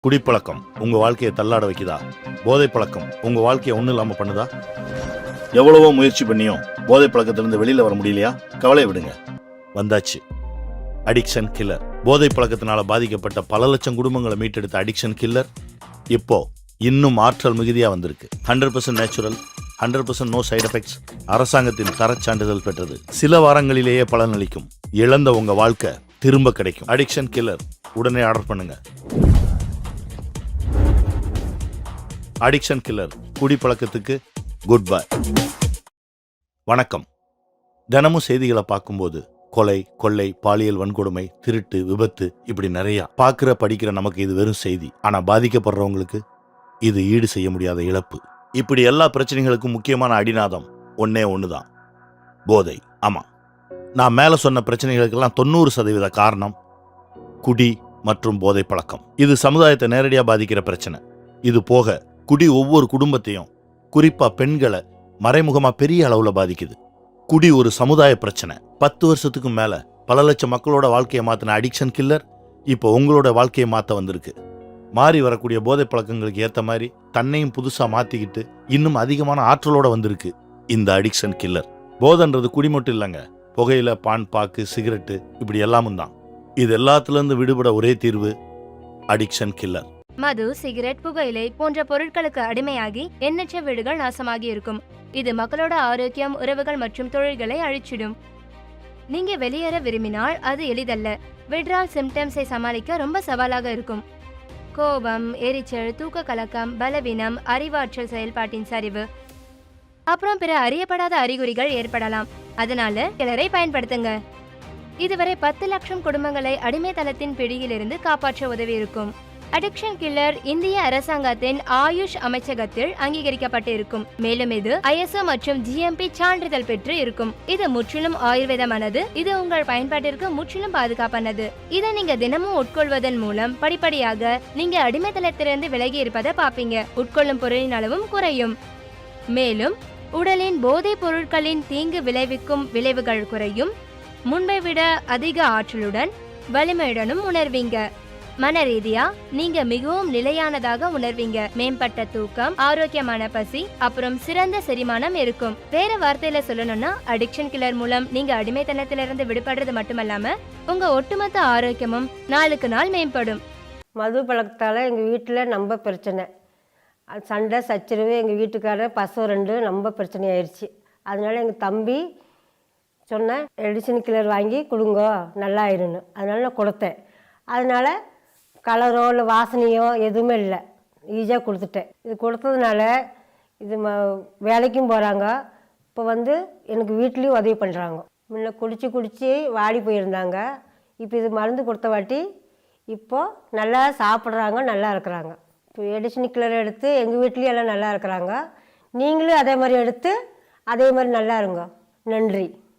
குடிப்பழக்கம் உங்க வாழ்க்கையை தள்ளாட வைக்குதா? போதை பழக்கம் உங்க வாழ்க்கையை ஒன்றும் இல்லாம பண்ணுதா? எவ்வளவோ முயற்சி பண்ணியும் போதை பழக்கத்திலிருந்து வெளியில வர முடியலையா? கவலை விடுங்க, வந்தாச்சு. Addiction killer. போதை பழக்கத்தினால பாதிக்கப்பட்ட பல லட்சம் குடும்பங்களை மீட்டெடுத்த அடிக்ஷன் கில்லர் இப்போ இன்னும் ஆற்றல் மிகுதியா வந்திருக்கு. 100% நேச்சுரல், 100% நோ சைடு எஃபெக்ட்ஸ், அரசாங்கத்தின் தரச் சான்றிதழ் பெற்றது. சில வாரங்களிலேயே பலனளிக்கும். இழந்த உங்க வாழ்க்கை திரும்ப கிடைக்கும். அடிக்ஷன் கில்லர் உடனே ஆர்டர் பண்ணுங்க. அடிக்ஷன் கில்லர், குடிப்பழக்கத்துக்கு குட் பை. வணக்கம். தினமும் செய்திகளை பார்க்கும்போது கொலை, கொள்ளை, பாலியல் வன்கொடுமை, திருட்டு, விபத்து, இப்படி நிறைய பார்க்கிற படிக்கிற நமக்கு இது வெறும் செய்தி. ஆனா பாதிக்கப்படுறவங்களுக்கு இது ஈடு செய்ய முடியாத இழப்பு. இப்படி எல்லா பிரச்சனைகளுக்கும் முக்கியமான அடிநாதம் ஒன்னே ஒண்ணுதான், போதை. ஆமா, நான் மேல சொன்ன பிரச்சனைகளுக்கெல்லாம் 90% காரணம் குடி மற்றும் போதை பழக்கம். இது சமுதாயத்தை நேரடியா பாதிக்கிற பிரச்சனை. இது போக குடி ஒவ்வொரு குடும்பத்தையும், குறிப்பா பெண்களை மறைமுகமா பெரிய அளவுல பாதிக்குது. குடி ஒரு சமுதாய பிரச்சனை. 10 வருஷத்துக்கு மேல பல லட்சம் மக்களோட வாழ்க்கையை மாத்தின அடிக்ஷன் கில்லர் இப்போ உங்களோட வாழ்க்கையை மாத்த வந்திருக்கு. மாறி வரக்கூடிய போதை பழக்கங்களுக்கு ஏத்த மாதிரி தன்னையும் புதுசா மாத்திக்கிட்டு இன்னும் அதிகமான ஆற்றலோட வந்திருக்கு இந்த அடிக்ஷன் கில்லர். போதைன்றது குடி மட்டும் இல்லைங்க, புகையில, பான், பாக்கு, சிகரெட்டு, இப்படி எல்லாமும் தான். இது எல்லாத்துல இருந்து விடுபட ஒரே தீர்வு அடிக்ஷன் கில்லர். மது, சிகரெட், புகையிலை போன்ற பொருட்களுக்கு அடிமையாகி எண்ணற்ற வீடுகள் நாசமாகி இருக்கும். இது மக்களோட ஆரோக்கியம், உறவுகள் மற்றும் தொழில்களை அழிச்சிடும். நீங்க வெளியேற விரும்பினால் அது எளிதல்ல. விட்ரால் சிம்டம்ஸை சமாளிக்க ரொம்ப சவாலாக இருக்கும். கோபம், எரிச்சல், தூக்க கலக்கம், பலவீனம், அறிவாற்றல் செயல்பாட்டின் சரிவு, அப்புறம் பிற அறியப்படாத அறிகுறிகள் ஏற்படலாம். அதனால கிளரை பயன்படுத்துங்க. இதுவரை 10 லட்சம் குடும்பங்களை அடிமைத்தனத்தின் பிடியிலிருந்து காப்பாற்ற உதவி இருக்கும். அடிக்ஷன் கில்லர் இந்திய அரசாங்கத்தின் ஆயுஷ் அமைச்சகத்தில் அங்கீகரிக்கப்பட்டு இருக்கும். மேலும் இது ISO மற்றும் GMP சான்றிதழ் பெற்று இருக்கும். இது முற்றிலும் ஆயுர்வேதமானது. இது உங்கள் பயன்பாட்டிற்கு முற்றிலும் பாதுகாப்பானது. இதை நீங்க தினமும் உட்கொள்வதன் மூலம் படிப்படியாக நீங்க அடிமைத்தனத்திலிருந்து விலகி இருப்பதை பாப்பீங்க. உட்கொள்ளும் பொருளின் அளவும் குறையும். மேலும் உடலின் போதைப் பொருட்களின் தீங்கு விளைவிக்கும் விளைவுகள் குறையும். முன்பை விட அதிக ஆற்றலுடன், வலிமையுடனும் உணர்வீங்க. மன ரீதியா நீங்க மிகவும் நிலையானதாக உணர்வீங்க. மேம்பட்ட தூக்கம், ஆரோக்கியமான பசி, அப்புறம் சிறந்த செரிமானம் இருக்கும். வேற வார்த்தையில சொல்லணும்னா அடிக்ஷன் கில்லர் மூலம் நீங்க அடிமைத்தனத்திலிருந்து விடுபடுறது மட்டுமல்லாம உங்க ஒட்டுமொத்த ஆரோக்கியமும் நாளுக்கு நாள் மேம்படும். மது பழக்கத்தால் எங்கள் வீட்டில் ரொம்ப பிரச்சனை, சண்டை சச்சரவு. எங்கள் வீட்டுக்காரர் பசு 2 ரொம்ப பிரச்சனை ஆயிடுச்சு. அதனால எங்கள் தம்பி சொன்னேன், அடிக்ஷன் கில்லர் வாங்கி கொடுங்க நல்லா ஆயிருன்னு. அதனால நான் கொடுத்தேன். அதனால் கலரோ இல்லை வாசனையோ எதுவுமே இல்லை, ஈஸியாக கொடுத்துட்டேன். இது கொடுத்ததுனால இது வேலைக்கும் போகிறாங்க. இப்போ எனக்கு வீட்லேயும் உதவி பண்ணுறாங்க. முன்ன குடித்து வாடி போயிருந்தாங்க. இப்போ இது மருந்து கொடுத்த வாட்டி இப்போது நல்லா சாப்பிட்றாங்க, நல்லா இருக்கிறாங்க. இப்போ அடிக்ஷன் கில்லர் எடுத்து எங்கள் வீட்லேயும் எல்லாம் நல்லா இருக்கிறாங்க. நீங்களும் அதே மாதிரி எடுத்து அதே மாதிரி நல்லா இருங்க. நன்றி.